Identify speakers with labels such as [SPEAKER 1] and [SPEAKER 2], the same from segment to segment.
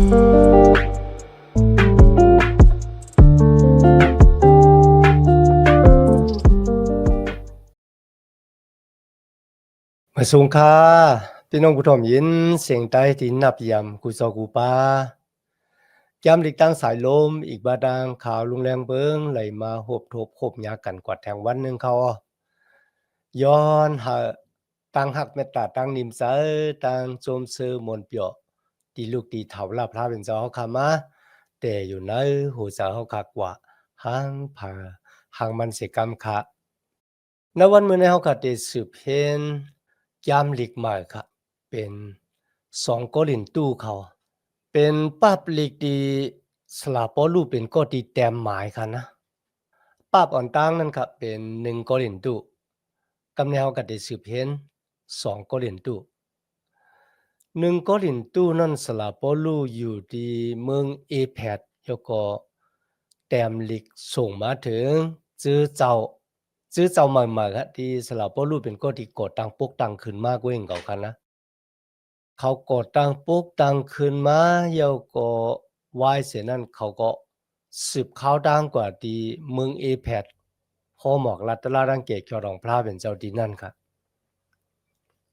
[SPEAKER 1] มาสูงค่าพี่น้องผู้ชมยินเสียงใต้ที่นับยำกูซอกูปายำหลีกตั้งสายลมอีกบาดางข่าวลุงแรงเบิงไหลมาหบทบหบยากันกว่าแทงวันหนึ่งเขาย้อนหาตั้งหักเมตตาตั้งนิมเซอตั้งโจมซื้อมนเปียวตีลูกตีเถาลาพระเป็นเจ้าเขาขามาแต่อยู่ในหูเจ้าเขาขากว่าหางผาหางมันเสกรรมคะในวันเมื่อในเขาก็ได้สืบเห็นยามหลีกใหม่ค่ะเป็น2โกลินตู้เขาเป็นป้าบหลีกดีสลาปอลูเป็นก็ดีแต้มหมายค่ะนะป้าบอ่อนตั้งนั่นค่ะเป็น1โกลินตู้กำแนวก็ได้สืบเห็น2โกลินตู้1โกลินตู้นั่นสลาปอลูอยู่ที่เมืองเอแพดแล้วก็แต้มหลีกส่งมาถึงจื้อเจ้าใหม่ๆครับที่สลาปอลูเป็นก็ที่ก่อตั้งปกตั้งขึ้นมาเว้งเขาค่ะนะเขาก่อตั้งปกตั้งขึ้นมาแล้วก็วายเสียนั่นเขาก็สืบข่าวดังกว่าที่เมืองเอแพดพอหมอกรัตลาดังเกตเกี่ยวรองพระเป็นเจ้าที่นั่นครับ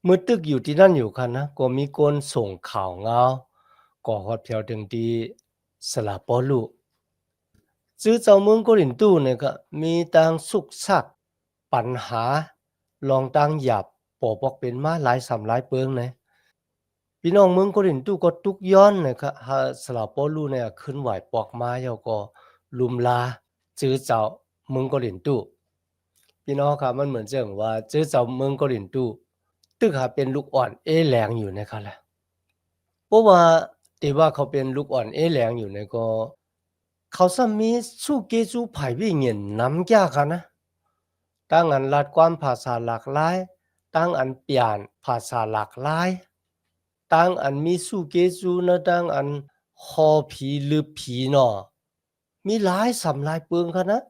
[SPEAKER 1] เมื่อตึกอยู่ที่นั่นอยู่ค่ะนะก็มีคนส่งข่าวเงาก่อฮอดเพียวถึงที่สลาปอลูจื้อเจ้าเมืองโกรินตูเนี่ยก็มีตังสุกซักปัญหาลองตังหยาบปอปอกเป็นมาหลายสำหลายเปิงนะพี่น้องเมืองโกรินตูก็ทุกย้อนนะครับหาสลาปอลูเนี่ยขึ้นไหวปอกมาแล้วก็ลุมลาจื้อเจ้าเมืองโกรินตูพี่น้องครับมันเหมือนเจังว่าจื้อเจ้าเมืองโกรินตูตึกหาเป็นลูกอ่อนเอแหลงอยู่นะครับแหละเพราะว่าที่ว่าเขาเป็นลูกอ่อนเอแหลงอยู่เนี่ยก็เขาซ้ำมีสู้เกสู้ไผวิเงินนำยากอะนะตั้งอันลัดความภาษาหลากหลายตั้งอันเปลี่ยนภาษาหลากหลายตั้งอันมีสู้เกสู้นะตั้งอันฮอผีลือผีเนาะมีหลายสำหลายเปิงค่ะนะ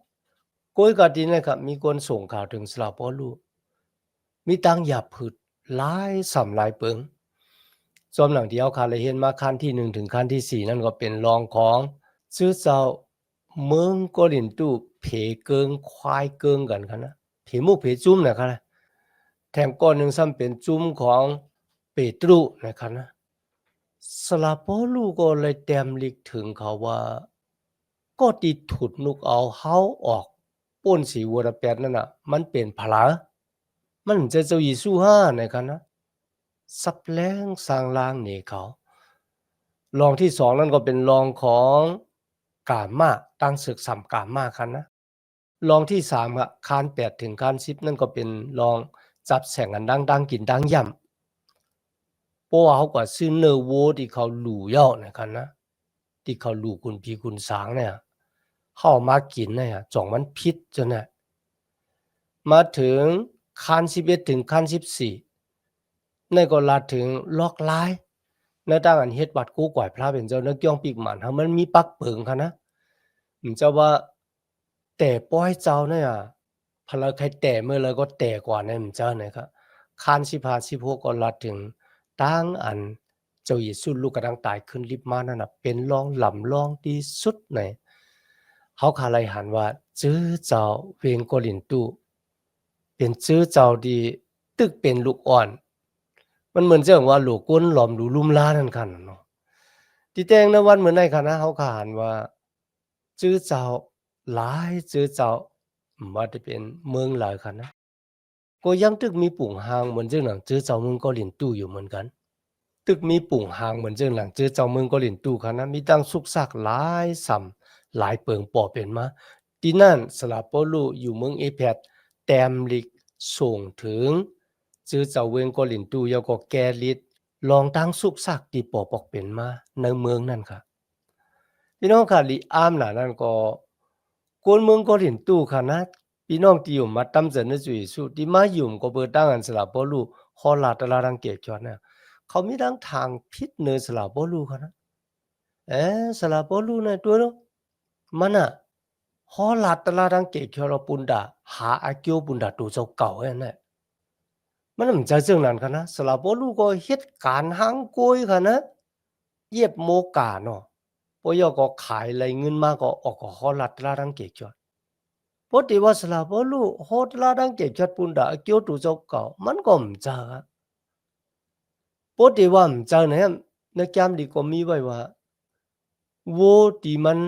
[SPEAKER 1] โกยกะดีนะครับมีคนส่งข่าวถึงสลาปอลูมีตังหยาบผึดหลายสำหลายเปิงจอมหลังที่เอาคาเลยเห็นมาขั้นที่1ถึงขั้นที่4นั่นก็เป็นรองของชื่อเจ้าเมืองโกรินตูเพเกิงควายเกิงกันค่ะนะเพมุกเพจุ้มนะครับนะแถมก้อนหนึ่งซ้ำเป็นจุ้มของเปตรุนะครับนะสลาโปลูก็เลยแต้มลิกถึงเขาว่าก็ติดถุดนุกเอาเฮาออกป้นสีวัวระแปดนั่นน่ะมันเป็นผลามันจะเจ้าอีสู้ห้านะครับนะซับแรงสร้างล่างหนีเขารองที่2นั่นก็เป็นรองของกามาตั้งศึกสำกามาคันนะรองที่3อะคาน8ถึงคาน10นั่นก็เป็นรองจับแสงอันดังๆกินดังย่ำเพราะว่าเขาก็ซื้อเนื้อวัวที่เขาหลู่เหย้านะครับนะที่เขาหลู่คุณพี่คุณสางเนี่ยเข้ามากินเนี่ยจ่องมันพิษจนน่ะมาถึงคาน11ถึงคาน14นั่นก็ลาถึงลอกลายในตั้งอันเฮ็ดบัดกู้ก่อยพระเป็นเจ้าเนื้อเกี้ยงปีกหมันมันมีปักเปิงค่ะนะเจ้าว่าแต่ป้อยเจ้าเนี่ยพลาใครแต่เมื่อไรก็แต่กว่านั้นเจ้านะครับคาน15 16ก็ลาถึงตั้งอันเจ้าเยซูลูกกระดังตายขึ้นลิบมานั่นน่ะเป็นรองลำรองที่สุดในเขาคาไลหันว่าจื้อเจ้าเวงโกลินตูเป็นจื้อเจ้าดีตึกเป็นลูกอ่อนมันเหมือนเจ้าว่าลูกก้นหลอมหลูลุ่มลานั่นคันเนาะที่แต่งในวันเหมือนในคณะเขาก็หันว่าจื้อเจ้าหลายจื้อเจ้าว่าจะเป็นเมืองหลายคณะก็ยังตึกมีปุ่งหางเหมือนเจ้าหนังจื้อเจ้าเมืองเกาหลีตู้อยู่เหมือนกันตึกมีปุ่งหางเหมือนเจ้าหนังจื้อเจ้าเมืองเกาหลีตู้คณะมีตั้งสุกซักหลายส่ำหลายเปิงปอเป็นมาที่นั่นสลาโปลูอยู่เมืองเอแพดแต้มลิกส่งถึงจื้อเจ้าเวงเกาหลีตู้ยาวก็แกลิดลองตั้งสุกซักที่ปอปอกเป็นมาในเมืองนั่นค่ะพี่น้องค่ะลีอามหนานั่นก็คนเมืองก็เห็นตู้ค่ะนะพี่น้องที่อยู่มาตำเสนจุยสุที่มาอยู่ก็เปิดตั้งอันสลับบ่รู้ฮอลาตะลาดังเกตจอดเนี่ยเขามีทั้งทางพิษเนอสลับบ่รู้ค่ะนะสลับบ่รู้เนี่ยตัวเนาะมันน่ะฮอลาตะลาดังเกตจอปุนดาหาอาเกียวปุนดาตัวเจ้าเก่าเนี่ยมันไม่ใช่เรื่องนั้นค่ะนะสลับบ่รู้ก็เหตุการณ์หังโกยค่ะนะ เย็บโมกาเนาะปอยอก็ขายไรเงินมาก็ออกก็ฮอลัดลาดังเกจอดพอดีว่าสลาบอลูฮอดลาดังเกจอดปุนดาเกียวตูเจ้าเก่ามันก็มจาพอดีว่ามจาเนี่ยในแกมดีก็มีไว้ว่าวัวที่มัน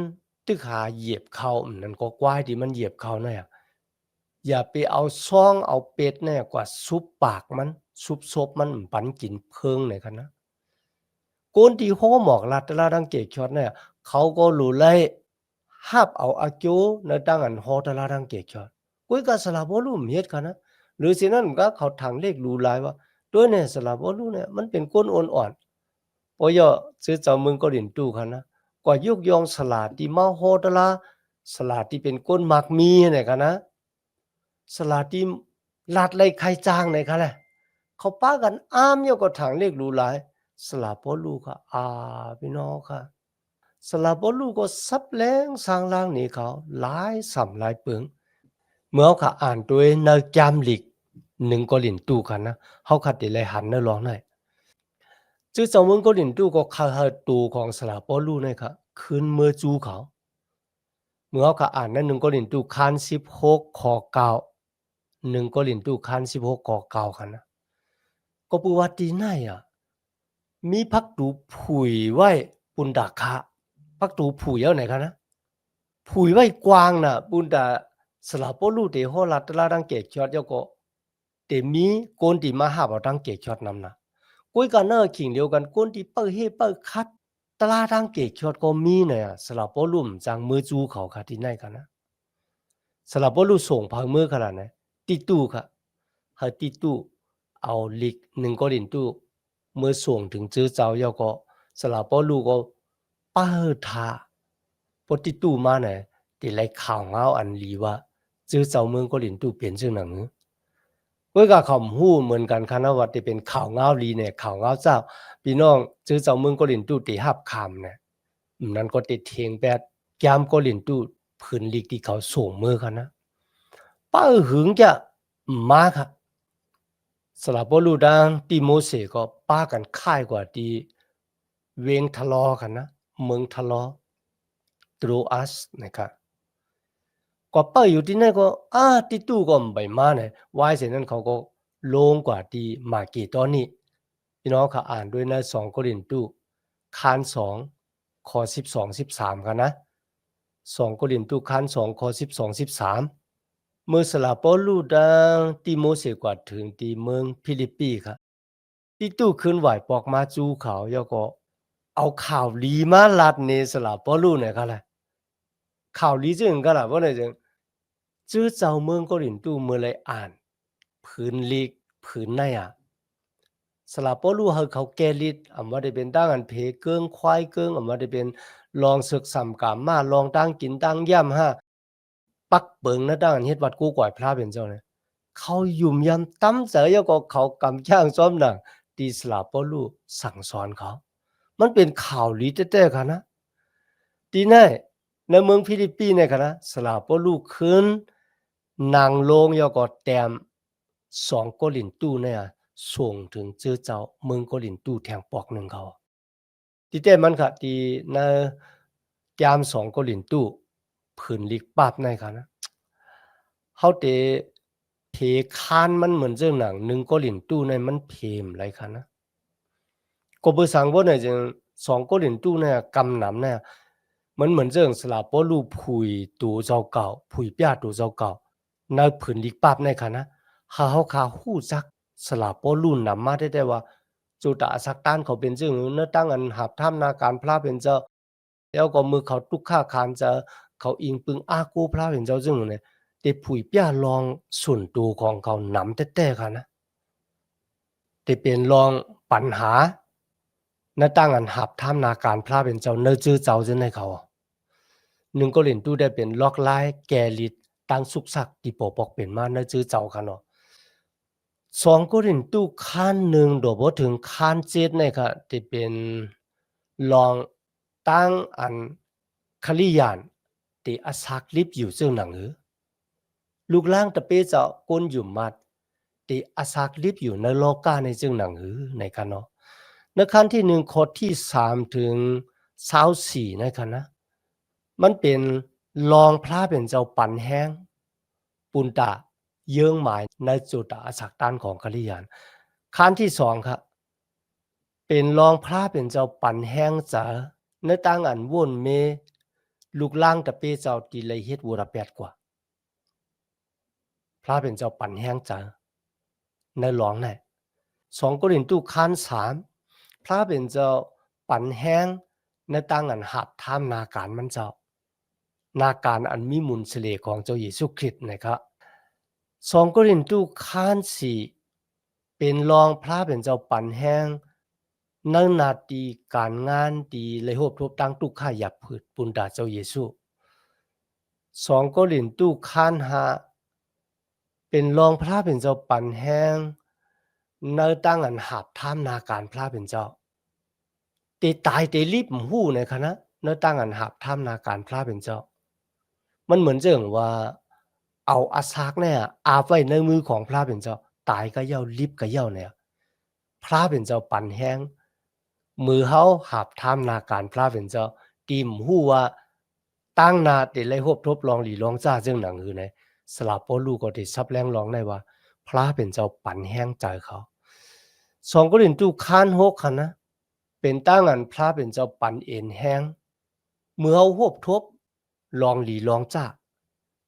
[SPEAKER 1] ตึกหาเหยียบเขานั่นก็ควายที่มันเหยียบเขาเนี่ยอย่าไปเอาซ่องเอาเป็ดเนี่ยกว่าซุปปากมันซุปซบมันปันกินเพิงเนี่ยกันนะ คนที่เขาหมอกลัดลาดังเกจช็อตเนี่ยเขาก็รู้เลยฮับเอาอากิวในดังอันฮอตลาดังเกจช็อตกุยก็สลับบอลูมเฮ็ดกันนะหรือสินั้นก็เขาทางเลขรู้หลายว่าด้วยเนี่ยสลับบอลูเนี่ยมันเป็นคนอ่อนๆพอย่อซื้อเจ้าเมืองก็ดินตู้คันนะกว่ายุกยองสลาดที่มาฮอตลาสลาดที่เป็นก้นมักมีเนี่ยกันนะสลาดที่ลาดไล่ใครจ้างเนี่ยกันแหละเขาป้ากันอ้ามเยาก็ทางเลขรู้หลาย สลับพอลูกค่ะพี่น้องค่ะสลับพอลูกก็ซับแรงสร้างล่างนี้เขาหลายสำหลายเปิงเมื่อเขาอ่านด้วยในจามลิกหนึ่งก็หลินตู้กันนะเขาขัดติเลยหันในร้องได้จื้อสองมึงก็หลินตู้ก็คาหตูของสลับพอลูกเนี่ยค่ะคืนเมื่อจูเขาเมื่อเขาอ่านนั้นหนึ่งก็หลินตู้คัน16ขอเก้าหนึ่งก็หลินตู้คัน16ขอเก้ากันนะก็ปูว่าตีไหนอ่ะ มีพักตูผุยไว้ปุนดาคะพักตูผุยเอาไหนคะนะผุยไว้กวางน่ะปุนดาสลับปลูเตฮอลัดลาดังเกจอดยก็เตมีโกนที่มาหาบ่ดังเกจอดนำน่ะกุยกันเนอขิงเดียวกันโกนที่เปิ้เฮเปิ้คัดตลาดังเกจอดก็มีเนี่ยสลับปลุ่มจังมือจูเขาค่ะที่ไหนกันนะสลับปลุส่งพังมือขนาดไหนติตู้ค่ะหาติตู้เอาลิกหนึ่งก็ลินตู้เมื่อส่งถึงจื้อเจ้าเยาก็สลับปลุก็ป้าทาปติตู้มาเนี่ยติไลข่าวเงาอันลีว่าจื้อเจ้าเมืองก็ลินตู้เปลี่ยนชื่อหนังเว้ยกับคำหู้เหมือนกันคณะวัดที่เป็นข่าวเงาลีเนี่ยข่าวเงาเจ้าพี่น้องจื้อเจ้าเมืองก็ลินตู้ตีหับคำเนี่ยนั่นก็ติดเทียงแปดยามก็ลินตู้ผืนลีกที่เขาส่งมือกันนะป้าหึงจะมาค่ะสลับบลูดังตีโมเสก็ป้ากันค่ายกว่าที่เวงทะลอกันนะเมืองทะลอตรูอัสนะครับก็ป้าอยู่ที่นั่นก็ที่ตู้ก็ไม่มาเนี่ยวายเสร็จนั้นเขาก็ลงกว่าที่มากี่ตอนนี้พี่น้องค่ะอ่านด้วยนะ2โครินธ์คาน2ข้อ12-13กันนะ2โครินธ์คาน2ข้อ12-13เมื่อสลาปอลูดังที่โมเสกว่าถึงที่เมืองฟิลิปปีครับที่ตู้ขึ้นไหวปอกมาจูเขาแล้วก็เอาข่าวลีมาลัดเนสลาปอลูเนี่ยก็แหละข่าวลีจึงก็ล่ะว่าเนี่ยจึงจื้อเจ้าเมืองก็ลินตู้เมื่อไรอ่านพื้นลีกพื้นในสลาปอลูเฮาเขาแกลิดอำว่าได้เป็นตั้งอันเพเกิงควายเกิงอำว่าได้เป็นลองศึกสำกามมาลองตั้งกินตั้งย่ำฮะปักเปิงนะตั้งอันเฮ็ดวัดกู้ก่อยพระเป็นเจ้าเนี่ยเขายุ่มยำตั้มเจอยก็เขากำช่างซ้อมหนังตีสลาปอลูสั่งสอนเขามันเป็นข่าวลีแท้ๆค่ะนะตีแน่ในเมืองฟิลิปปินส์เนี่ยค่ะนะสลาปอลูขึ้นนางลงยก็แต้ม2โกลินตู้เนี่ยส่งถึงเจ้อเจ้าเมืองโกลินตู้แทงปอกหนึ่งเขาที่แต่มันค่ะที่ในยาม2โกลินตู้ผืนลิกปาบในค่ะนะเขาเตเพคานมันเหมือนเจ้าหนัง1โกลินตู้ในมันเพมไรค่ะนะก็เบอร์สังบ่เนี่ยจึง2โกลินตู้เนี่ยกำหนำเนี่ยมันเหมือนเจ้าสลาปอลูผุยตูเจ้าเก่าผุยปยาตูเจ้าเก่าในผืนลิกปาบในค่ะนะเขาคาฮู้จักสลาปอลูนำมาได้ว่าจุตะสักต้านเขาเป็นจึงเนื้อตั้งอันหับถ้ำนาการพระเป็นเจ้าแล้วก็มือเขาตุกข้าคานจะเขาอิงปึงอากูพระเป็นเจ้าจึงเนี่ยแต่ผุยปยาลองส่วนตัวของเขานำแต่ๆค่ะนะแต่เป็นลองปัญหาณตั้งอันหับถ้ำนาการพระเป็นเจ้าเนื้อจื้อเจ้าจึงให้เขาหนึ่งก็เล่นตู้ได้เป็นล็อกไลน์แกลิดตั้งสุกสักที่ปอปอกเป็นมาเนื้อจื้อเจ้าค่ะเนาะ2โครินธ์ขั้นหนึ่งโดยบ่ถึงขั้น7เนี่ยค่ะที่เป็นลองตั้งอันคลิยานที่อาศักลิบอยู่ซึ่งหนังหือลูกล่างตะเปเจ้าก้นอยู่มัดที่อาศักลิบอยู่ในโลกาในซึ่งหนังหือในค่ะเนาะ ในขั้นที่1ข้อที่3ถึง24นะครับนะมันเป็นรองพระเป็นเจ้าปันแห้งปุณตะเยื่องหมายในจุดอาศักด้านของกริยานขั้นที่2ครับเป็นรองพระเป็นเจ้าปันแห้งจ๋าในต่างอันว่นเมลูกล่างตะเปเจ้าตีเลยเฮ็ดวัวระแปดกว่าพระเป็นเจ้าปันแห้งจ๋าในหลวงไหน2โครินธ์ขั้น3พระเป็นเจ้าปันแห้งในต่างอันหับท่ามนาการมันเจ้านาการอันมีมุนเสลของเจ้าเยซูคริสต์นะครับ2โครินธ์ขั้น4เป็นรองพระเป็นเจ้าปันแห้งในหน้าที่การงานดีเลยโฮบทบตั้งทุกข้าหยับผืดปุณดาเจ้าเยซู2โครินธ์ขั้น5เป็นรองพระเป็นเจ้าปันแห้งในตั้งอันหับท่ามนาการพระเป็นเจ้าตีตายตีรีบหู้ในคณะเนื้อตั้งอันหับท่ามนาการพระเป็นเจ้ามันเหมือนเจิงว่าเอาอาซากเนี่ยอาบไว้ในมือของพระเป็นเจ้าตายก็เย่ารีบก็เย่าเนี่ยพระเป็นเจ้าปั่นแห้งมือเฮาหับท่ามนาการพระเป็นเจ้าตีมหู้ว่าตั้งนาติเลยหบทบลองหลีลองจ้าจึงหนังคือในสลับปอลูก็ติซับแรงลองได้ว่าพระเป็นเจ้าปั่นแห้งใจเขา2โครินธ์ขั้น6คั่นนะเป็นตั้งอันพระเป็นเจ้าปันเอ็นแห้งเมื่อเฮาหบทบลองหลีลองจ้า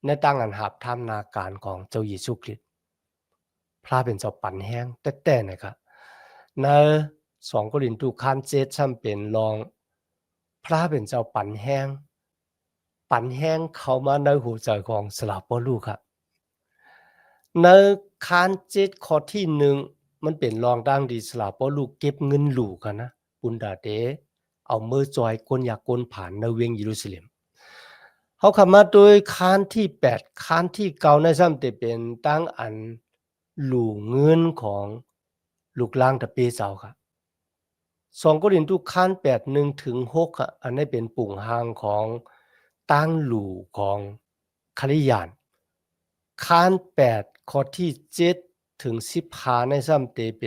[SPEAKER 1] ในตั้งอันหับท่ามนาการของเจ้าเยซูคริสต์พระเป็นเจ้าปันแห้งแต่นะครับใน2โครินธ์ขั้น7ซ้ำเป็นรองพระเป็นเจ้าปันแห้งเข้ามาในหัวใจของสลาปอลูครับในขั้น7ข้อที่1มันเป็นรองดังดีสลาปอลูเก็บเงินหลู่กันนะปุนดาเตเอามือจอยก้นอยากก้นผ่านในเวียงเยรูซาเล็มเขาขับมาโดยค้านที่8ค้านที่9ในซ้ำแต่เป็นตั้งอันหลู่เงินของลูกล่างตะเปเจ้าครับ2โครินธ์ค้าน8 1ถึง6อันนี้เป็นปุ่งหางของตั้งหลู่ของคริยานค้าน8ข้อที่7ถึง15ในซ้ำแต่เ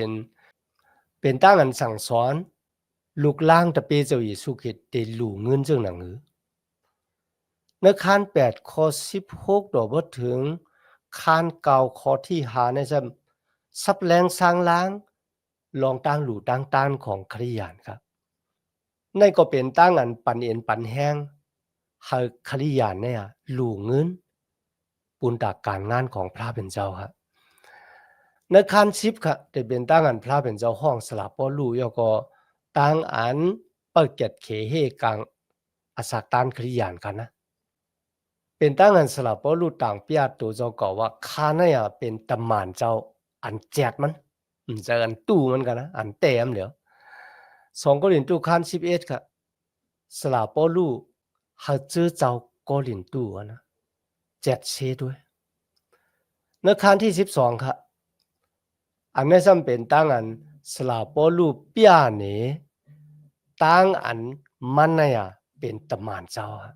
[SPEAKER 1] ป็นตั้งอันสั่งสอนลูกล่างตะเปเจ้าเยซูคริสต์ได้หลู่เงินจังหนังหือในขั้น8ข้อ16ดอกบ่ถึงขั้น9ข้อที่5ในซับแรงสร้างล้างลองตั้งหลู่ตั้งต้านของคริยานครับนั่นก็เป็นตั้งอันปันเอ็นปันแห้งให้คริยานเนี่ยหลู่เงินปุนตากการงานของพระเป็นเจ้าครับในขั้น10ครับได้เป็นตั้งอันพระเป็นเจ้าห้องสลับปอลูยก็ตั้งอันเปิดเก็ดเขเฮกังอาศักตานคริยานกันนะเป็นตั้งอันสลับปอลูต่างเปียตัวเจ้าก็ว่าข้าเนี่ยเป็นตำมานเจ้าอันแจกมันจะอันตู้มันกันนะอันเต็มเหลียว2โครินธ์ขั้น11ครับสลับปอลูให้เจอเจ้าโครินธ์นะแจกเชด้วยในขั้นที่12ครับอันนี้ซ้ำเป็นตั้งอันสลับปอลูเปียเนตั้งอันมันเนี่ยเป็นตำมานเจ้าครับ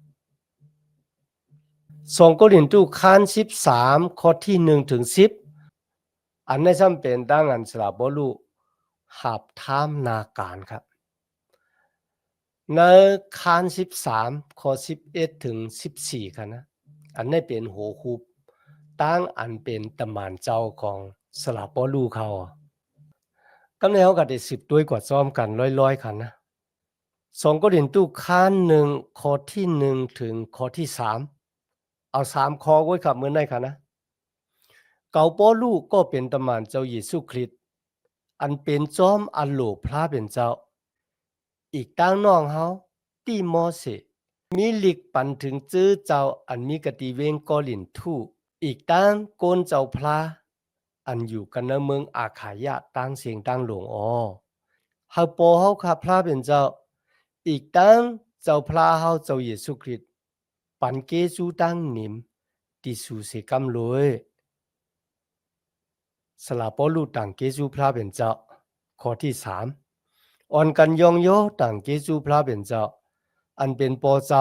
[SPEAKER 1] 2โครินธ์ขั้น13ข้อที่1ถึง10อันนี้ซ้ำเป็นตั้งอันสลับปอลูหับท่ามนาการครับในขั้น13ข้อ11ถึง14ครับนะอันนี้เป็นโหคูบตั้งอันเป็นตำมานเจ้าของสลับปอลูเขากำเนิดเขาก็ได้10ด้วยกว่าซ้อมกันร้อยๆคันนะ2โครินธ์ขั้น1ข้อที่1ถึงข้อที่3เอา3ข้อไว้ครับมื้อนี้ครับนะเก่าปอลูก็เป็นตำมานเจ้าเยซูคริสต์อันเป็นจอมอันโลพระเป็นเจ้าอีกตั้งน้องเฮาตีมอเสมีลิกปันถึงจื้อเจ้าอันมีกติเวงกอลินทูอีกตั้งโกนเจ้าพระอันอยู่กันในเมืองอาขายะตั้งเสียงตั้งหลวงเฮาปอเฮาข้าพระเป็นเจ้าอีกตั้งเจ้าพระเฮาเจ้าเยซูคริสต์ปันเกซูตั้งนิมติสูเสกำลวยสลาปอลูต่างเกซูพระเป็นเจ้าข้อที่3อ่อนกันยองโยต่างเกซูพระเป็นเจ้าอันเป็นปอเจ้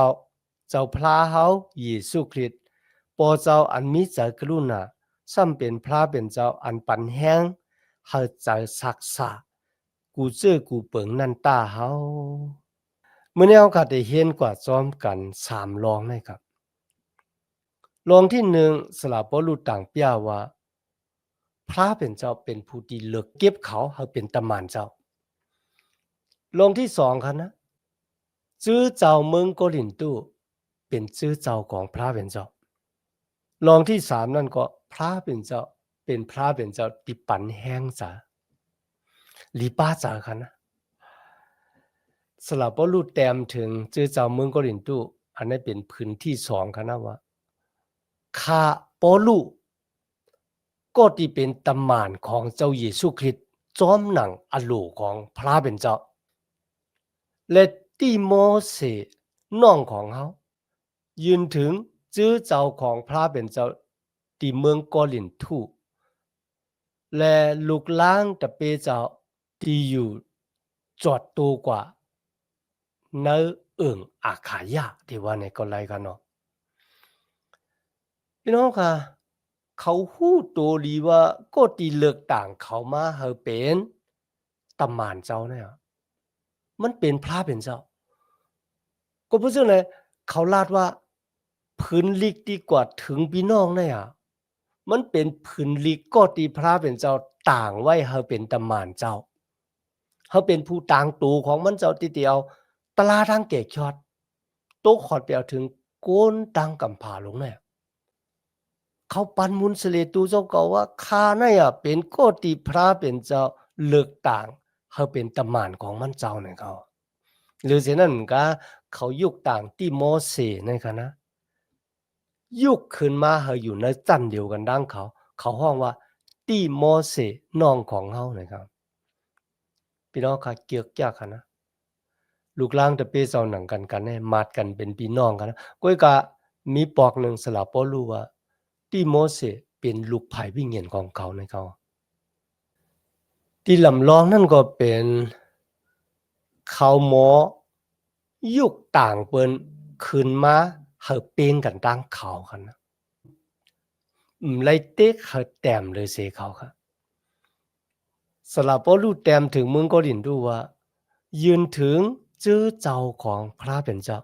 [SPEAKER 1] าพระเฮาเยซูคริสต์ปอเจ้าอันมีใจกรุณาซ้ำเป็นพระเป็นเจ้าอันปันแห้งให้ใจศักษา กูเจ้อกูเปิงนั่นตาเฮามื้อนี้เฮาก็ได้เห็นกว่าซ้อมกัน3รองนะครับรองที่1สละบ่รู้ต่างเปียว่าพระเป็นเจ้าเป็นผู้ที่เลิกเก็บเขาเฮาเป็นตำมานเจ้ารองที่2ค่ะนะจื้อเจ้าเมืองโกลินตู้เป็นจื้อเจ้าของพระเป็นเจ้ารองที่3นั่นก็พระเป็นเจ้าเป็นพระเป็นเจ้าที่ปันแห้งษาหลีป้าจ๋าค่ะนะสละบ่รู้แต้มถึงจื้อเจ้าเมืองโกลินตู้อันนั้นเป็นพื้นที่2ค่ะนะว่าข้าบ่รู้ก็ที่เป็นตำมานของเจ้าเยซูคริสต์จอมหนังอโลของพระเป็นเจ้าและที่โมเสสน้องของเฮายืนถึงจื้อเจ้าของพระเป็นเจ้าที่เมืองกอลินทูและลูกล้างตะเปเจ้าที่อยู่จอดตัวกว่าในอาขายะที่ว่าในก็ไลกันเนาะพี่น้องค่ะเขาฮู้ตัวดีว่าก็ที่เลือกต่างเขามาเฮาเป็นตำมานเจ้าเนี่ยมันเป็นพระเป็นเจ้าก็เพราะฉะนั้นเขาลาดว่าพื้นลิกดีกว่าถึงพี่น้องเนี่ยมันเป็นพื้นลิกก็ที่พระเป็นเจ้าต่างไว้เฮาเป็นตำมานเจ้าเฮาเป็นผู้ต่างตูของมันเจ้าติเดียวตลาทางเกกชอดโตขอดไปเอาถึงโกนตังกำผาลงเนี่ยเขาปันมุนสเลตูเจ้าก็ว่าข้าเนี่ยเป็นก็ที่พระเป็นเจ้าเลือกต่างเฮาเป็นตำมานของมันเจ้าเนี่ยเขาหรือเช่นนั้นก็เขายุคต่างที่โมเสสนี่ค่ะนะยุคขึ้นมาเฮาอยู่ในจันเดียวกันดังเขาเขาฮ้องว่าที่โมเสสน้องของเฮานะครับพี่น้องค่ะเกียกยากค่ะนะลูกหลางตะเปเซาหนังกันแน่มาดกันเป็นพี่น้องกันนะก้อยก็มีปอกหนึ่งสละบ่รู้ว่าที่โมเสสเป็นลูกไผวิญญาณของเขาในเขาที่ลำลองนั่นก็เป็นเขาหมอยุคต่างเปิ้นขึ้นมาเฮาเปงกันดังเขาคั่นนะไลเต็กเฮาแต้มเลยเสเขาค่ะสละบ่รู้แต้มถึงมึงก็ลิ้นรู้ว่ายืนถึงจื้อเจ้าของพระเป็นเจ้า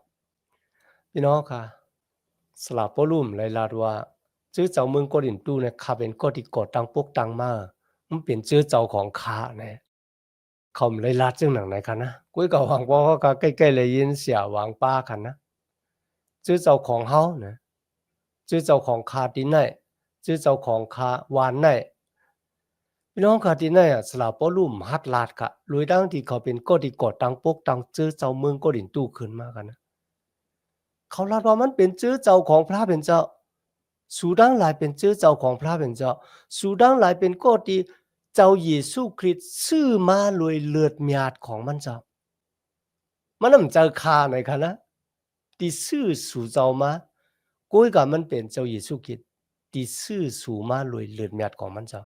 [SPEAKER 1] พี่น้องค่ะสละบ่รู้ไลลาดว่าจื้อเจ้าเมืองก็ลิ้นตู้เนี่ยข้าเป็นก็ที่ก่อตั้งปกตั้งมามันเป็นจื้อเจ้าของข้าแน่เขาเลยลาดจึงหนังไหนคะนะกุ้ยก็หวังว่าเขาก็ใกล้ๆเลยยินเสียหวังป้าคันนะจื้อเจ้าของเฮานะจื้อเจ้าของข้าที่ไหนจื้อเจ้าของข้าวานไหน พี่น้องค่ะที่ไหนสลาบ่รู้หัดลาดกะลุยดังที่เขาเป็นก็ที่ก่อตั้งปกตั้งจื้อเจ้าเมืองก็ดินตู้ขึ้นมากันนะเขาลาดว่ามันเป็นจื้อเจ้าของพระเป็นเจ้าสูดังหลายเป็นจื้อเจ้าของพระเป็นเจ้าสูดังหลายเป็นก็ที่เจ้าเยซูคริสต์ซื้อมาโดยเลือดญาติของมันเจ้ามันนำเจอค่าไหนคะนะที่ซื้อสู่เจ้ามาก้อยก็มันเป็นเจ้าเยซูคริสต์ที่ซื้อสู่มาโดยเลือดญาติของมันเจ้า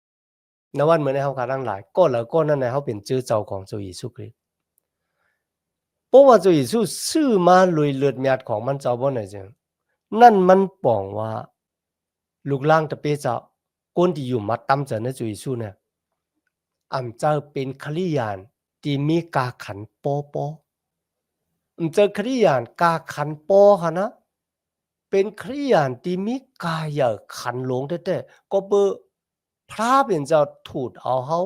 [SPEAKER 1] ณวันเหมือนในเฮาก็ทั้งหลายก็แล้วก็นั่นน่ะเฮาเป็นชื่อเจ้าของเจ้าเยซูคริสต์เพราะว่าเจ้าเยซูซื้อมาด้วยเลือดเลือดของมันเจ้าบ่ไหนจังนั่นมันป้องว่าลูกหลางตะเปเจ้าคนที่อยู่มาตำจะในเจ้าเยซูเนี่ยอำเจ้าเป็นคริยานที่มีกาขันปอปออำเจ้าคริยานกาขันปอค่ะนะเป็นคริยานที่มีกาอย่าขันหลงแท้ๆก็เบอพระเป็นเจ้าทูตเอาเฮา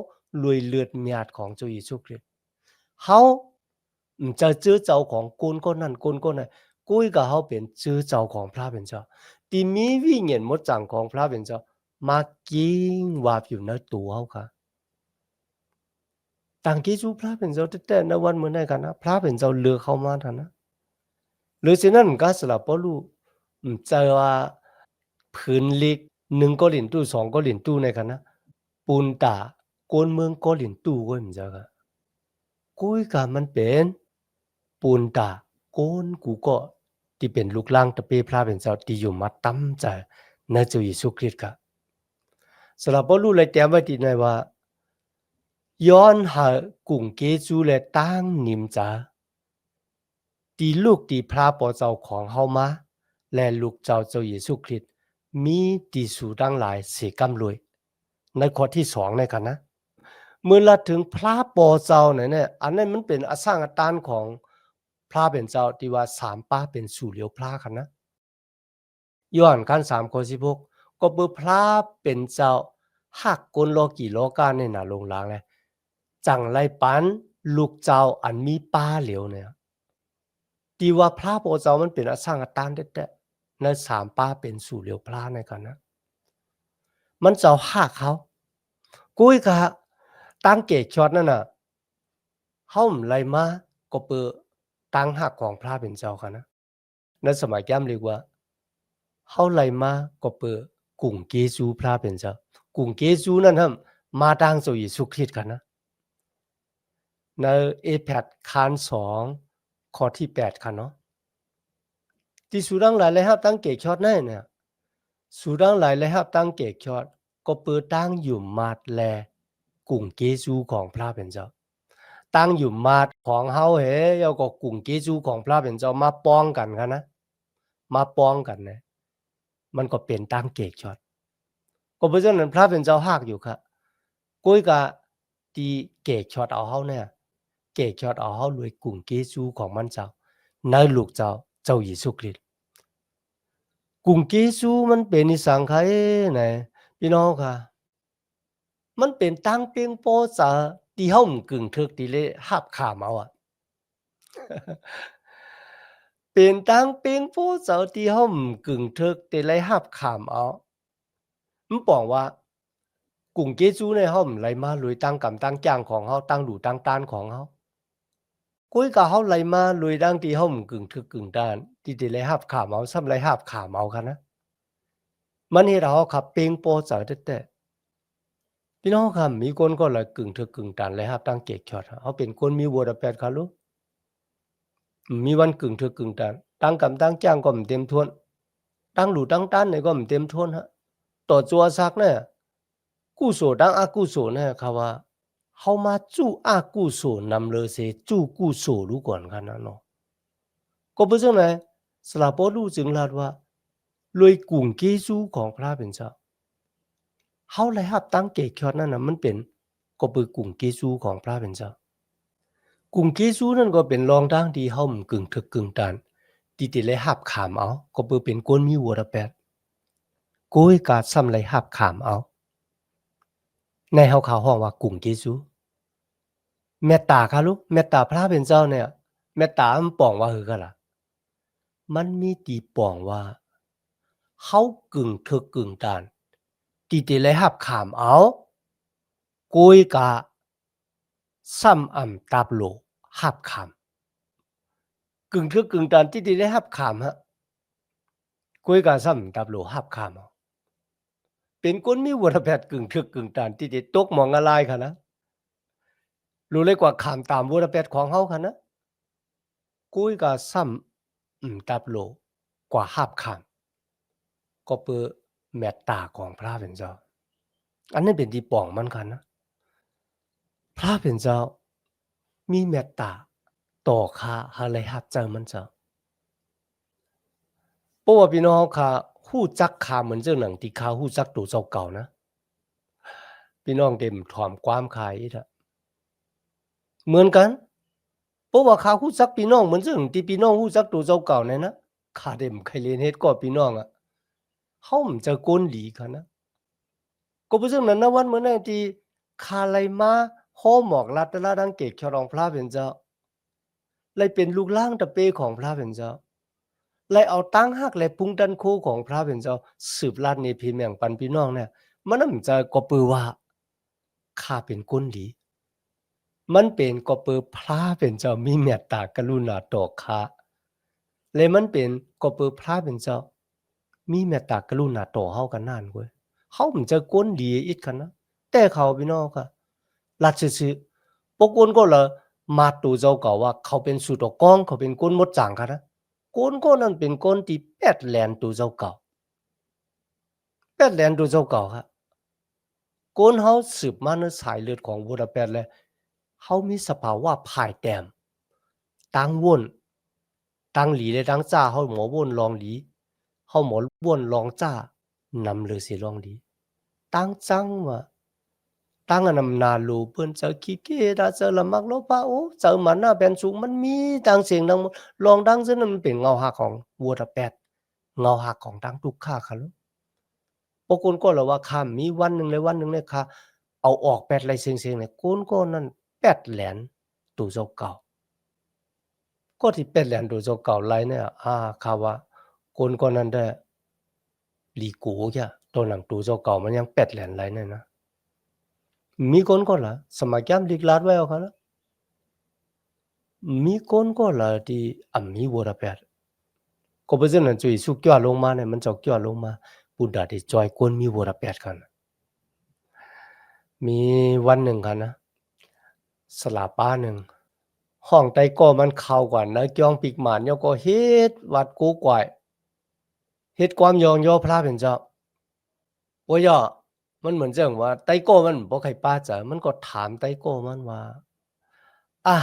[SPEAKER 1] ลุยเลือดเมียดของเจ้าเยซูคริสต์เฮาจะจื้อเจ้าของคนคนนั้นคนคนนั้นกุ้ยกับเฮาเป็นจื้อเจ้าของพระเป็นเจ้าที่มีวิญญาณหมดจังของพระเป็นเจ้ามากิงวาบอยู่ในตัวเฮาค่ะต่างที่จูพระเป็นเจ้าแต่ในวันเมื่อใดกันนะพระเป็นเจ้าเลือกเข้ามาทันนะหรือฉะนั้นก็สลับบ่รู้เจอว่าพื้นลิก1โกรินธ์2โกรินธ์ในกันนะปูนตากวนเมืองโกรินธ์ก็เหมือนจะกะกุยกะมันเป็นปูนตาโกนกูก็ที่เป็นลูกหลางตะเปพระเป็นเจ้าที่อยู่มาตำใจในเจ้าเยซูคริสต์กะสำหรับบ่รู้เลยแต้มไว้ที่ไหนว่าย้อนหากุ่งเกจูและตั้งนิมจาที่ลูกที่พระปอเจ้าของเฮามาและลูกเจ้าเยซูคริสต์มีที่สู่ดังหลายเสกำรวยในข้อที่2ในกันนะ เมื่อละถึงพระปอเจ้าเนี่ยอันนั้นมันเป็นอสร้างอาตานของพระเป็นเจ้าที่ว่า3ป้าเป็นสู่เหลียวพระคันนะย้อนกัน3ข้อ16ก็เบอพระเป็นเจ้าหักกลโลกี่โลกาในหน้าลงหลางเลยจังไรปันลูกเจ้าอันมีป้าเหลียวเนี่ยที่ว่าพระปอเจ้ามันเป็นอสร้างอาตานแท้ๆใน3ป้าเป็นสู่เหลียวพระในกันนะมันเจ้าหักเขากุ้ยกะตั้งเกกช็อตนั่นน่ะเฮาไหลมาก็เปอตั้งหักของพระเป็นเจ้ากันนะในสมัยแก้มเรียกว่าเฮาไหลมาก็เปอกุ่งเกซูพระเป็นเจ้ากุ่งเกซูนั่นฮะมาตั้งโซเยซูคริสต์กันนะในเอแพดคาน2ข้อที่8ค่ะเนาะที่สุดังหลายเลยครับตั้งเกกช็อตนั่นเนี่ยสุดังหลายเลยครับตั้งเกกช็อตก็เปอตั้งอยู่มาดแลกุ่งเกซูของพระเป็นเจ้าตั้งอยู่มาดของเฮาเหแล้วก็กุ่งเกซูของพระเป็นเจ้ามาป้องกันกันนะมาป้องกันนะมันก็เป็นตั้งเกกช็อตก็เพราะฉะนั้นพระเป็นเจ้าหากอยู่ครับก้อยกะที่เกกช็อตเอาเฮาเนี่ยเกกช็อตเอาเฮารวยกุ่งเกซูของมันเจ้าในลูกเจ้าเจ้าเยซูคริสต์กุ่งเกซูมันเป็นนิสังไขไหนพี่น้องค่ะมันเป็นตั้งเปียงโปซะที่เฮากึ่งทึกที่เลยหับขามเอาอะเป็นตั้งเปียงโปซะที่เฮากึ่งทึกที่เลยหับขามเอามันบอกว่ากุ่งเกซูเนี่ยเฮาไหลมาลุยตั้งกำตั้งจ้างของเฮาตั้งดูตั้งต้านของเฮากุ้ยกะเฮาไหลมาลุยดังที่เฮากึ่งทึกกึ่งต้านที่ได้เลยหับขามเอาซ้ำไหลหับขามเอาคั่นนะมันเฮ็ดให้เฮาขับเปียงโปซะแท้ๆพี่น้องครับมีคนก็เลยกึ่งทึกกึ่งต้านเลยหับตั้งเกกช็อตเฮาเป็นคนมีวัวตะแปดคะลูกมีวันกึ่งทึกกึ่งต้านตั้งกำตั้งจ้างก็บ่เต็มทวนตั้งดูตั้งต้านเนี่ยก็บ่เต็มทวนครับต่อจัวซักเนี่ยกุโสตั้งอกุโสเนี่ยเขาว่าเฮามาจู้อกุโสนำเลเสจู้กุโสรู้ก่อนคั่นนะเนาะก็เพราะฉะนั้นสละปอรู้จึงลาดว่าลวยกุ่งเกซูของพระเป็นเจ้าเฮาเลยรับตั้งเกกช็อตนั่นน่ะมันเป็นก็เปือกุ่งเกซูของพระเป็นเจ้ากุ่งเกซูนั่นก็เป็นรองทางที่เฮากึ่งทึกกึ่งต้านที่ได้เลยรับขามเอาก็เปือเป็นคนมีหัวตะแปดโกยกาซ้ำเลยรับขามเอาในเฮาเขาฮ้องว่ากุ่งเกซูเมตตาคะลูกเมตตาพระเป็นเจ้าเนี่ยเมตตามันป้องว่าหือกันล่ะมันมีที่ป้องว่าเฮากึ่งทึกกึ่งต้านที่ได้เลยรับขามเอาโกยกาซ้ำอ่ำตับโลรับขามกึ่งทึกกึ่งต้านที่ได้เลยรับขามฮะโกยกาซ้ำตับโลรับขามเอาเป็นคนมีหัวตะแปดกึ่งทึกกึ่งต้านที่ได้ตกหม้องละลายค่ะนะรู้เลยกว่าขามตามหัวตะแปดของเฮาค่ะนะกุ้ยก็ซ้ำตับโลกว่าหาบข้างก็เปือเมตตาของพระเป็นเจ้าอันนั้นเป็นที่ป้องมันกันนะพระเป็นเจ้ามีเมตตาต่อข้าหาเลยรับเจ้ามันเจ้าเพราะว่าพี่น้องข้าฮู้จักข้าเหมือนเจ้าหนังที่ข้าฮู้จักตัวเจ้าเก่านะพี่น้องเต็มถ่อมความข้าอีกอะเหมือนกันเพราะว่าข้าฮู้จักพี่น้องเหมือนซึ่งที่พี่น้องฮู้จักตัวเจ้าเก่านั่นนะข้าได้บ่เคยเรียนเฮ็ดก็พี่น้องอะเฮามันจะกลหลีค่ะนะ ก็เพราะฉะนั้นนะวันมื้อนั้นที่ข้าไหลมาฮ้อหมอกลัดแต่ละดังเกกฉลองพระเป็นเจ้าเลยเป็นลูกหลางตะเปของพระเป็นเจ้าเลยเอาตั้งฮักและพุงดันโคของพระเป็นเจ้าสืบราชเนพิแม่งปันพี่น้องเนี่ยมันนำจะก็ปือว่าข้าเป็นคนดีมันเป็นก็ปือพระเป็นเจ้ามีเมตตากรุณาต่อข้าและมันเป็นก็ปือพระเป็นเจ้ามีเมตตากรุณาต่อเฮากันนั่นเว้ยเฮามันจะคนดีอีกคันนะแต่เขาพี่น้องค่ะลัดซื่อๆบางคนก็ละมาตัวเจ้าเก่าว่าเขาเป็นสุดอกก้องเขาเป็นคนหมดจังค่ะนะคนคนนั้นเป็นคนที่แปดแหลนตัวเจ้าเก่าแปดแหลนตัวเจ้าเก่าครับคนเฮาสืบมาในสายเลือดของบูดาเปสต์และเฮามีสภาวะพ่ายแต้มตั้งว่นตั้งหลีและตั้งจ้าเฮาหมอว่นลองหลีเฮาหมอว่นลองจ้านำเลยสิลองดีตั้งจังว่า ตั้งอันนำนาลูเปิ้นเจอขี้เกียจอะเจอละมักโลภะโอ้เจอมันน่ะเป็นสุขมันมีดังเสียงดังลองดังซะนั่นมันเป็นเงาหักของวัวตะแปดเงาหักของดังทุกข้าค่ะลูกบางคนก็ละว่าข้ามมีวันหนึ่งเลยวันหนึ่งเนี่ยค่ะเอาออกแปดไรเสียงๆเนี่ยคนก็นั่นแปดแหลนตู่เจ้าเก่าก็ที่แปดแหลนตู่เจ้าเก่าไรเนี่ยข่าวว่าคนก็นั่นได้หลีกูแค่ตัวหนังตู่เจ้าเก่ามันยังแปดแหลนไรเนี่ยนะมีคนก็ละสมัยแก้มลิกลาดไว้เอาค่ะละ มีคนก็ละที่มีวัวระเบิดก็เพราะฉะนั้นจุยสุกย่อลงมาเนี่ยมันจะย่อลงมาปุดดาที่จอยคนมีวัวระเบิดกันมีวันหนึ่งกันนะสลาป้าหนึ่งห้องไตก็มันเข้าก่อนนะจ้องปีกหมานยก็เฮ็ดวัดกูกวายเฮ็ดความยองย่อพระเป็นเจ้าว่าย่อมันเหมือนจังว่าไตโก้มันบ่ใครป้าจ๋ามันก็ถามไตโก้มันว่าอ่ะ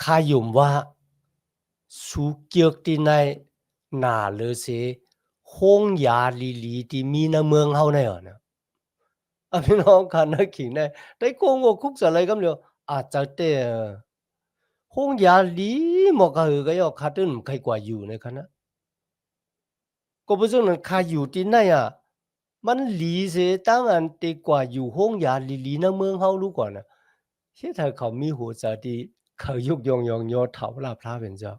[SPEAKER 1] ข้ายุ่มว่า sukiek ti nai na le se hong ya li li ti mi na mương hau này ở nèพี่น้องกันนะขิงได้ได้โกงคุกสอะไรกันเดียวอาจจะแต่ห้องยาลีหมอกหือก็ยอคาตึนใครกว่าอยู่ในคณะก็เพราะฉะนั้นใครอยู่ที่ไหนมันหลีเสียตั้งอันตีกว่าอยู่ห้องยาลีนะเมืองเฮารู้ก่อนนะเชื่อถ้าเขามีหัวใจที่เขายุกยองยอเถาลาพระเป็นเจ้า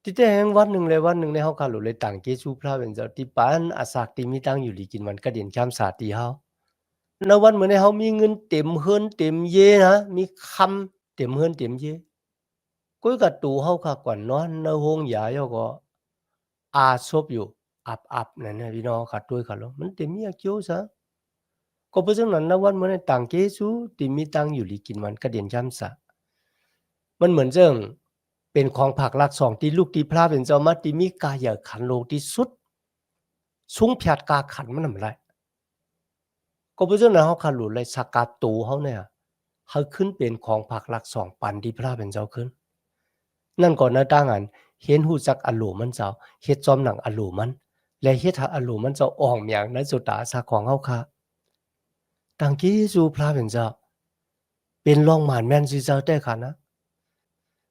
[SPEAKER 1] ที่แต่แห่งวันหนึ่งเลยวันหนึ่งในเฮาคาหลุเลยต่างเกจูพระเป็นเจ้าที่ปานอาสากที่มีตั้งอยู่หลีกินวันกระเดียนข้ามสาตีเฮาณวันเหมือนในเฮามีเงินเต็มเฮือนเต็มเยนะมีคำเต็มเฮือนเต็มเยก้อยกะตูเฮาค่ะก่อนนอนในโรงยาย่อก็อาซบอยู่อับๆนั่นน่ะพี่น้องค่ะด้วยค่ะแล้วมันเต็มเมียเกียวซะก็เพราะฉะนั้นณวันเหมือนในต่างเกจูที่มีตั้งอยู่หลีกินวันกระเดียนข้ามสามันเหมือนเจิงเป็นของผักหลักสองที่ลูกที่พระเป็นเจ้ามาที่มีกายขันโลที่สุดสูงแผดกาขันมันทำไรก็เพราะฉะนั้นเขาขันหลุดเลยสกัดตูเขาเนี่ยเขาขึ้นเป็นของผักหลักสองปันที่พระเป็นเจ้าขึ้นนั่นก่อนนะตั้งอันเห็นหูจักอลูมันเจ้าเฮ็ดจอมหนังอลูมันและเฮ็ดหาอลูมันเจ้าอ่องอย่างนั้นสุดตาสาของเขาค่ะตั้งกี้สู่พระเป็นเจ้าเป็นรองหมานแม่นสิเจ้าแต่ค่ะนะ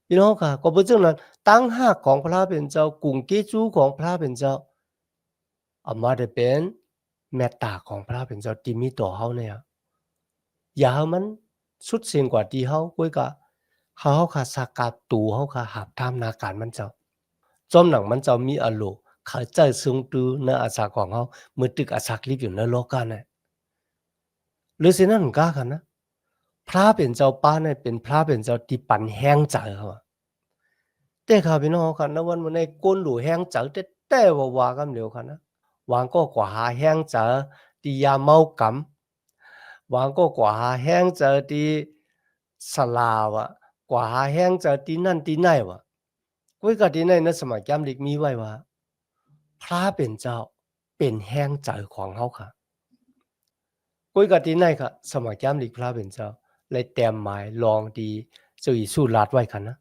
[SPEAKER 1] พี่น้องค่ะก็เพราะฉะนั้นตั้งหักของพระเป็นเจ้ากุ่งเกจูของพระเป็นเจ้าเอามาได้เป็นเมตตาของพระเป็นเจ้าที่มีต่อเฮาเนี่ยอย่าให้มันสุดเสียงกว่าที่เฮาก้อยกะเฮาค่ะสักกะตูเฮาค่ะหาบตามนาการมันเจ้าจอมหนังมันเจ้ามีอโลเขาใจทรงตือในอาสาของเฮามือตึกอาสักลิบอยู่ในโลกาน่ะหรือสินั้นกะกันนะพระเป็นเจ้าป้าเนี่ยเป็นพระเป็นเจ้าที่ปันแห้งใจเขาแต่ข้าพี่น้องค่ะณวันมื้อนี้ก้นหลู่แห้งจังแต่ว่ากันเดียวค่ะนะวางก็กว่าหาแห้งจัที่ยาเมากำวางก็กว่าหาแห้งจัที่สลาวะกว่าหาแห้งจัที่นั่นที่ไหนวะกุ้ยกะที่ไหนนะสมัยจำเด็กมีไว้ว่าพระเป็นเจ้าเป็นแห้งใจของเฮาค่ะกุ้ยกะที่ไหนค่ะสมัยจำเด็กพระเป็นเจ้าเลยแต้มหมายลองดีจุยสู้ลาดไว้ค่ะนะ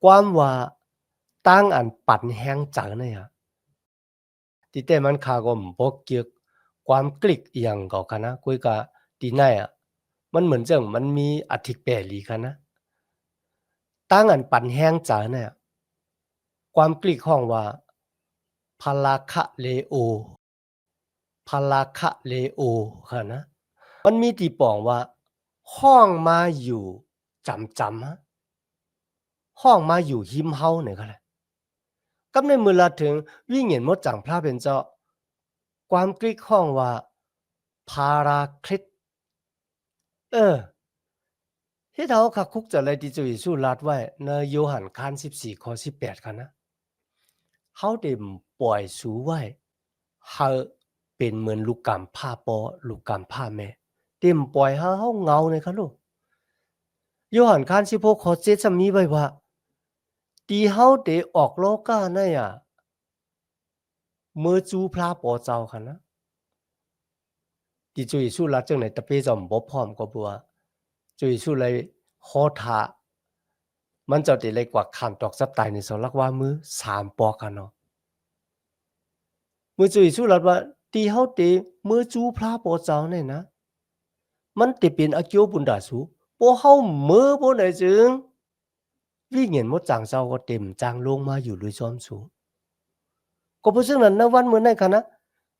[SPEAKER 1] ความว่าตั้งอันปั่นแห้งจังเนี่ยที่แต่มันคาก็บ่เกี่ยวความกลิกอหยังก็คะนะกุยกะที่ไหนมันเหมือนจังมันมีอธิแปรลีคะนะตั้งอันปั่นแห้งจังเนี่ยความกลิกห้องว่าพาราคะเลโอพาราคะเลโอค่ะนะมันมีที่ปองว่าห้องมาอยู่จำฮะห้องมาอยู่หิมเฮาเนี่ยก็แหละ กำในมือละถึงวิ่งเห็นมดจังพระเป็นเจ้าความกริกห้องว่าพาราคริสเฮ็ดเฮาคักคุกจะเลยที่จุยสู้รัดไว้ในโยหันคาน14ข้อ18ค่ะนะเฮาได้ปล่อยสูไว้เฮาเป็นเหมือนลูกกำผ้าปอลูกกำผ้าแม่เต็มปล่อยเฮาเงาเลยค่ะลูกโยหันคาน16ข้อ7จะมีไว้ว่าที่เฮาได้ออกโลกานั่นเมื่อจูพระปอเจ้าค่ะนะที่จุยสู้รัดจังไหนตะเปจอมบ่พร้อมก็บัวจุยสู้เลยฮอทามันจะได้เลยกว่าขามตอกซับตายในสลักว่ามือ3ปอกันเนาะมือจุยสู้รัดว่า ตีเฮาเตเมื่อจูพระปอเจ้าเนี่ยนะมันติเป็นอาเกียวบุญดาสูปอเฮาเมื่อบ่ได้จึงวิเงียนมดจางเจ้าก็เต็มจางลงมาอยู่ลุยซ้อมสูก็เพราะฉะนั้นนะวันเมื่อไหนคะนะ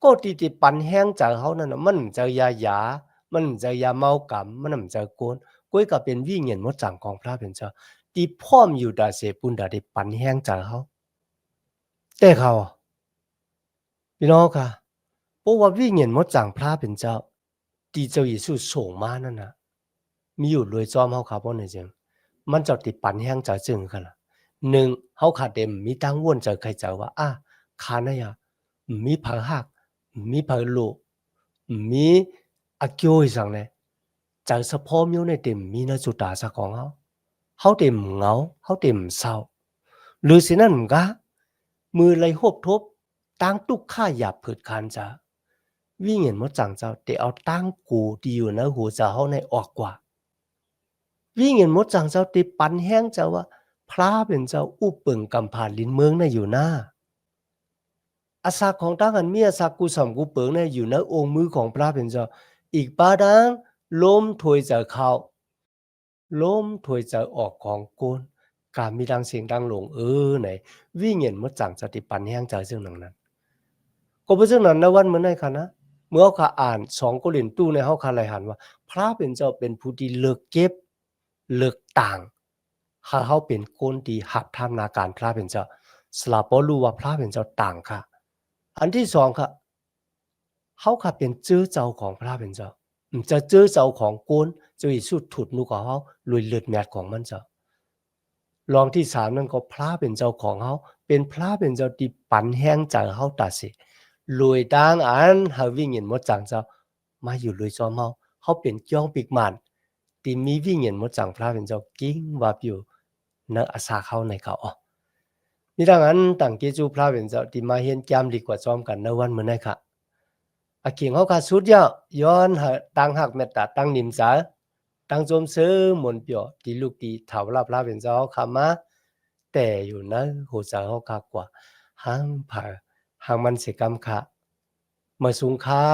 [SPEAKER 1] ก็ติปันแห้งจากเฮานั่นน่ะมันจะยามันจะยาเมากำมันจะโกนก้อยก็เป็นวิเงียนมดจางของพระเป็นเจ้าที่พร้อมอยู่ดาเสปุนดาได้ปันแห้งจากเฮาแต่เขาพี่น้องค่ะเพราะว่าวิเงียนมดจางพระเป็นเจ้าที่เจ้าเยซูส่งมานั่นน่ะมีอยู่รวยจอมเฮาครับบ่เนี่ยจังมันจะติปันแห้งจากจึงคั่นล่ะ1เฮาขาดเต็มมีตังวนจะใครจะว่าข้าน่ะยะมีผาหักมีผาโลมีอาเกียวอีสังเนี่ยจากเฉพาะမျိုးในเต็มมีนะจุดตาสะของเฮาเต็มเหงาเฮาเต็มเศร้าหรือสินั่นกะมือไหลหบทบตั้งตุกข้าหยาบเผิดคานจะวิ่งเห็นมดจังเจ้าแต่เอาตั้งกูดีอยู่นะหูจะเฮาในออกกว่าวิ่งเห็นมดจังเจ้าติปันแห้งเจ้าว่าพระเป็นเจ้าอุปึงกำผ่านลิ้นเมืองในอยู่หน้าอาสาของตั้งอันมีอาสากูสำกูเปิงในอยู่ในองค์มือของพระเป็นเจ้าอีกบาดังล้มถวยจะเข้าล้มถวยจะออกของโกนการมีดังเสียงดังหลงไหนวิ่งเห็นมดจังจะติปันแห้งใจซึ่งนั้นก็เพราะฉะนั้นในวันเมื่อไหร่คะนะเมื่อเขาอ่าน2โครินธ์ในเฮาคาไหลหันว่าพระเป็นเจ้าเป็นผู้ที่เลิกเก็บเลิกต่างถ้าเฮาเป็นคนที่หักทำนาการพระเป็นเจ้าสลาปอรู้ว่าพระเป็นเจ้าต่างค่ะอันที่2ค่ะเฮาค่ะเป็นเจื้อเจ้าของพระเป็นเจ้าจะเจื้อเจ้าของโกนจะอีสุดถุดนูของเฮาลุยเลือดแมดของมันเจ้ารองที่3นั่นก็พระเป็นเจ้าของเฮาเป็นพระเป็นเจ้าที่ปันแห้งใจเฮาตาสิรวยดังอันเฮาวิ่งเห็นหมดจังเจ้ามาอยู่รวยจอมเฮาเป็นจ้องปิกมันที่มีวิ่งเห็นหมดจังพระเป็นเจ้ากิ้งว่าอยู่ณอาสาเขาในเขามีดังนั้นตั้งเกจูพระเป็นเจ้าที่มาเฮียนแก้มดีกว่าจอมกันในวันมื้อนี้ค่ะอาเกียงเฮาค่ะสุดยอดย้อนหาตั้งหักเมตตาตั้งนิมสาตั้งจมซื้อมนเปียวที่ลูกที่เฒ่าลาพระเป็นเจ้าเขามาแต่อยู่นะหูเจ้าเฮาคักกว่าหังผาหังมันสิกรรมค่ะมาสูงค่า